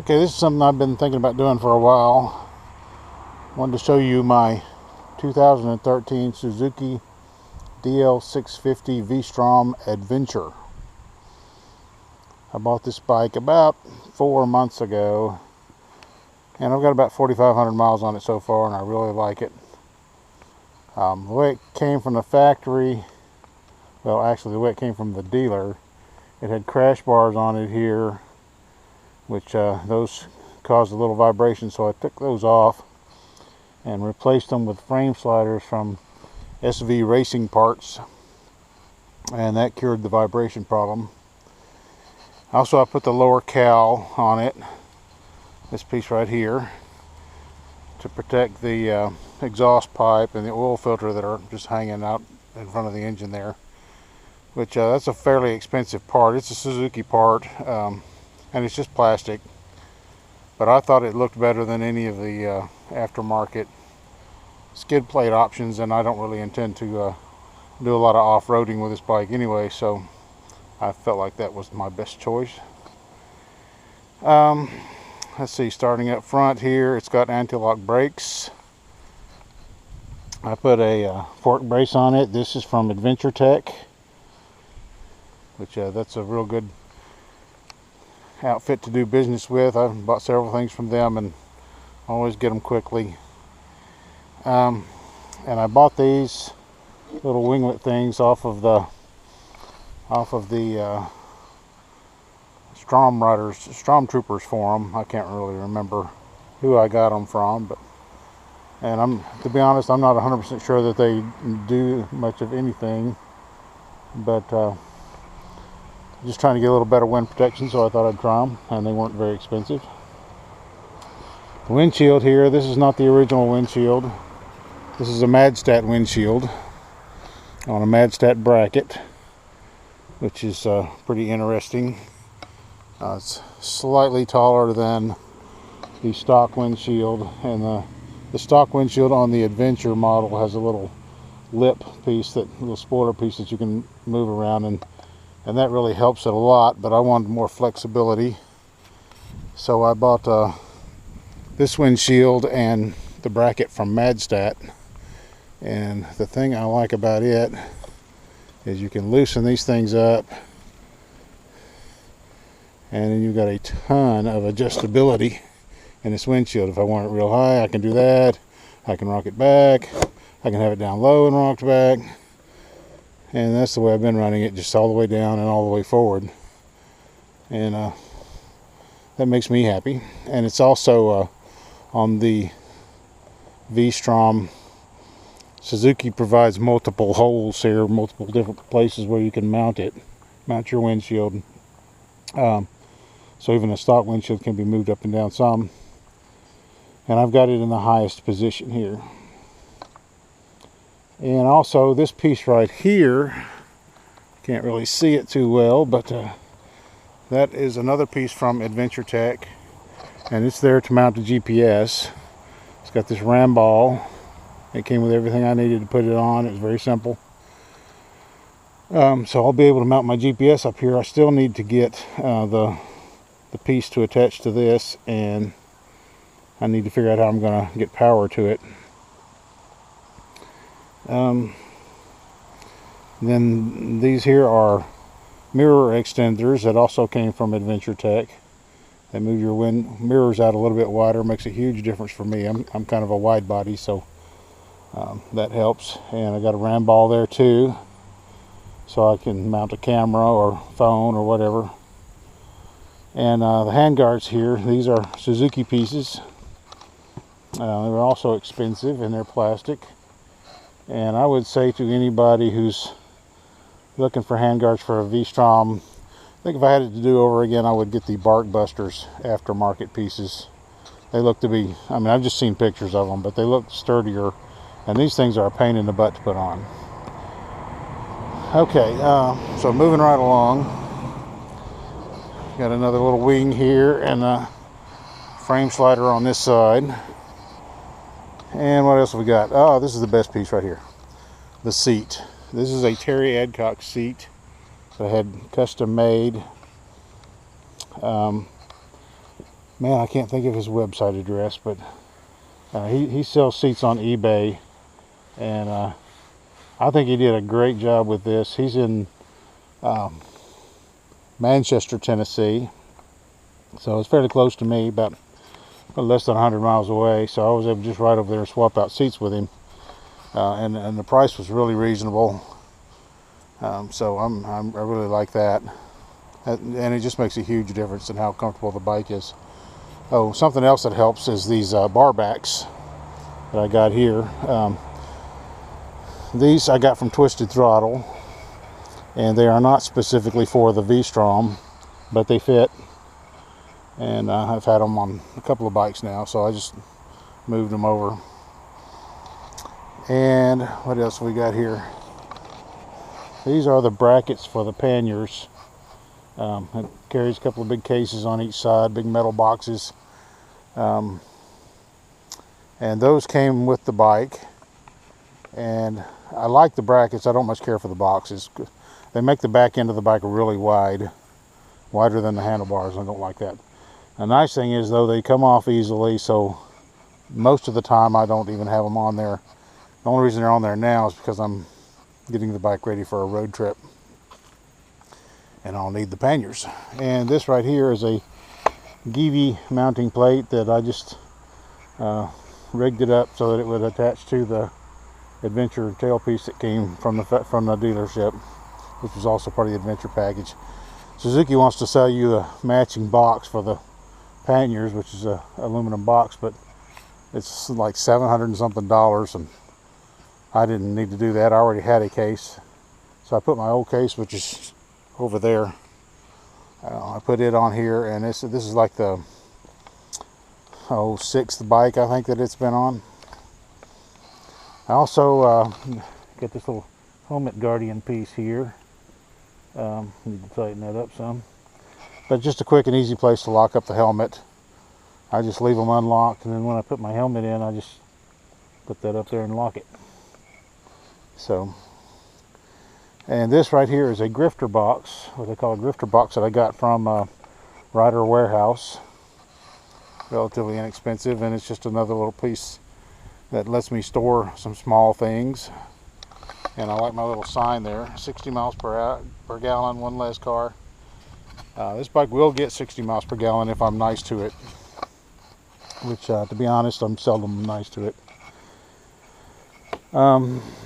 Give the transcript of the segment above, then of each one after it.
Okay, this is something I've been thinking about doing for a while. I wanted to show you my 2013 Suzuki DL650 V-Strom Adventure. I bought this bike about 4 months ago, and I've got about 4,500 miles on it so far, and I really like it. The way it came from the factory, well, actually the way it came from the dealer, it had crash bars on it here, which those caused a little vibration, so I took those off and replaced them with frame sliders from SV Racing Parts, and that cured the vibration problem. Also, I put the lower cowl on it, this piece right here, to protect the exhaust pipe and the oil filter that are just hanging out in front of the engine there, which that's a fairly expensive part. It's a Suzuki part, and it's just plastic, but I thought it looked better than any of the aftermarket skid plate options, and I don't really intend to do a lot of off-roading with this bike anyway, so I felt like that was my best choice. Let's see, starting up front here, it's got anti-lock brakes. I put a fork brace on it. This is from Adventure, which that's a real good outfit to do business with. I've bought several things from them and always get them quickly. And I bought these little winglet things off of the Stormtroopers forum. I can't really remember who I got them from, and to be honest, I'm not 100% sure that they do much of anything, but just trying to get a little better wind protection, so I thought I'd try them, and they weren't very expensive. The windshield here, this is not the original windshield. This is a Madstat windshield on a Madstat bracket, which is pretty interesting. It's slightly taller than the stock windshield, and the stock windshield on the Adventure model has a little lip piece, that little spoiler piece that you can move around, and that really helps it a lot, but I wanted more flexibility, so I bought this windshield and the bracket from Madstat. And the thing I like about it is you can loosen these things up, and then you've got a ton of adjustability in this windshield. If I want it real high, I can do that. I can rock it back. I can have it down low and rocked back. And that's the way I've been running it, just all the way down and all the way forward. And that makes me happy. And it's also on the V-Strom. Suzuki provides multiple holes here, multiple different places where you can mount your windshield. So even a stock windshield can be moved up and down some. And I've got it in the highest position here. And also this piece right here, can't really see it too well, but that is another piece from Adventure, and it's there to mount the GPS. It's got this ram ball. It came with everything I needed to put it on. It was very simple. So I'll be able to mount my GPS up here. I still need to get the piece to attach to this, and I need to figure out how I'm going to get power to it. Then these here are mirror extenders that also came from Adventure. They move your mirrors out a little bit wider. Makes a huge difference for me. I'm kind of a wide body, so that helps. And I got a ram ball there too, so I can mount a camera or phone or whatever. And the handguards here, these are Suzuki pieces. They're also expensive, and they're plastic. And I would say to anybody who's looking for handguards for a V-Strom, I think if I had it to do over again, I would get the Bark Busters aftermarket pieces. They look to be, I mean, I've just seen pictures of them, but they look sturdier, and these things are a pain in the butt to put on. Okay, so moving right along, got another little wing here and a frame slider on this side. And what else have we got? Oh, this is the best piece right here, the seat. This is a Terry Adcock seat that I had custom made. man, I can't think of his website address, but he sells seats on eBay, and I think he did a great job with this. He's in Manchester, Tennessee, so it's fairly close to me, about less than 100 miles away. So I was able to just ride over there and swap out seats with him, and the price was really reasonable. So I really like that, and it just makes a huge difference in how comfortable the bike is. Oh, something else that helps is these bar backs that I got here. These I got from Twisted Throttle, and they are not specifically for the V-Strom, but they fit, and I've had them on a couple of bikes now, so I just moved them over. And what else we got here? These are the brackets for the panniers. It carries a couple of big cases on each side, big metal boxes, and those came with the bike. And I like the brackets. I don't much care for the boxes. They make the back end of the bike really wide, wider than the handlebars. I don't like that. The nice thing is, though, they come off easily, so most of the time I don't even have them on there. The only reason they're on there now is because I'm getting the bike ready for a road trip, and I'll need the panniers. And this right here is a Givi mounting plate that I just rigged it up so that it would attach to the Adventure tailpiece that came from the dealership, which was also part of the Adventure package. Suzuki wants to sell you a matching box for the panniers, which is a aluminum box, but it's like $700 and something, and I didn't need to do that. I already had a case, so I put my old case, which is over there. I put it on here, and this is like the sixth bike I think that it's been on. I also get this little helmet guardian piece here. Need to tighten that up some, but just a quick and easy place to lock up the helmet. I just leave them unlocked, and then when I put my helmet in, I just put that up there and lock it. So, and this right here is a grifter box, what they call a grifter box, that I got from Rider Warehouse. Relatively inexpensive, and it's just another little piece that lets me store some small things. And I like my little sign there, 60 miles per gallon, one less car. This bike will get 60 miles per gallon if I'm nice to it, which to be honest, I'm seldom nice to it.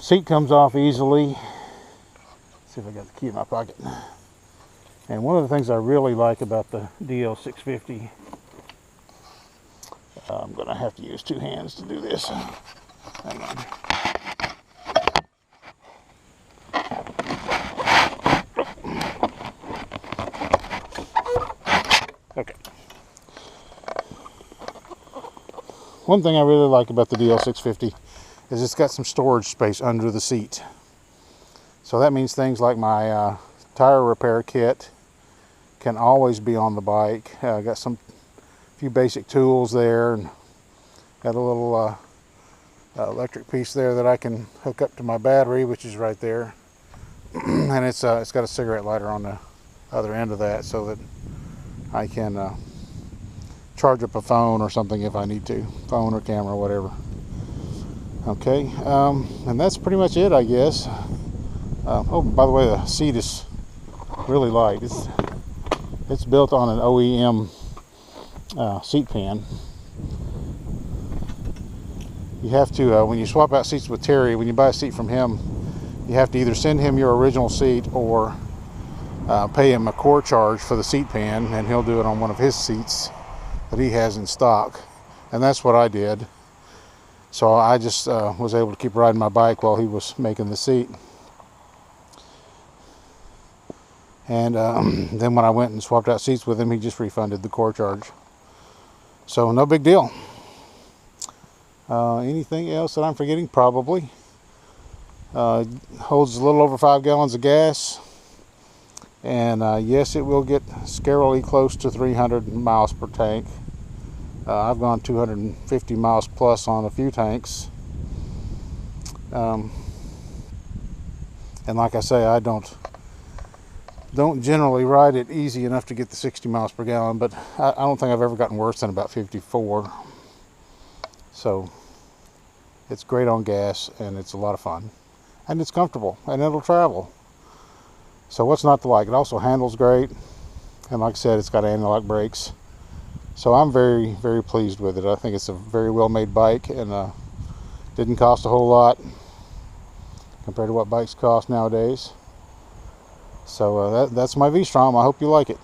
Seat comes off easily. Let's see if I got the key in my pocket. And one of the things I really like about the DL650, I'm going to have to use two hands to do this. Hang on. Okay. One thing I really like about the DL650 is it's got some storage space under the seat. So that means things like my tire repair kit can always be on the bike. I got few basic tools there, and got a little electric piece there that I can hook up to my battery, which is right there. And it's got a cigarette lighter on the other end of that, so that I can charge up a phone or something if I need to, phone or camera, whatever. Okay, and that's pretty much it, I guess. Oh, by the way, the seat is really light. It's built on an OEM seat pan. You have to, when you swap out seats with Terry, when you buy a seat from him, you have to either send him your original seat or pay him a core charge for the seat pan, and he'll do it on one of his seats that he has in stock. And that's what I did. So I just was able to keep riding my bike while he was making the seat. And then when I went and swapped out seats with him, he just refunded the core charge. So no big deal. Anything else that I'm forgetting? Probably. Holds a little over 5 gallons of gas. And yes, it will get scarily close to 300 miles per tank. I've gone 250 miles plus on a few tanks. And like I say, I don't don't generally ride it easy enough to get the 60 miles per gallon, but I don't think I've ever gotten worse than about 54. So it's great on gas, and it's a lot of fun, and it's comfortable, and it'll travel. So what's not to like? It also handles great, and like I said, it's got anti-lock brakes. So I'm very, very pleased with it. I think it's a very well made bike, and didn't cost a whole lot compared to what bikes cost nowadays. So that's my V-Strom. I hope you like it.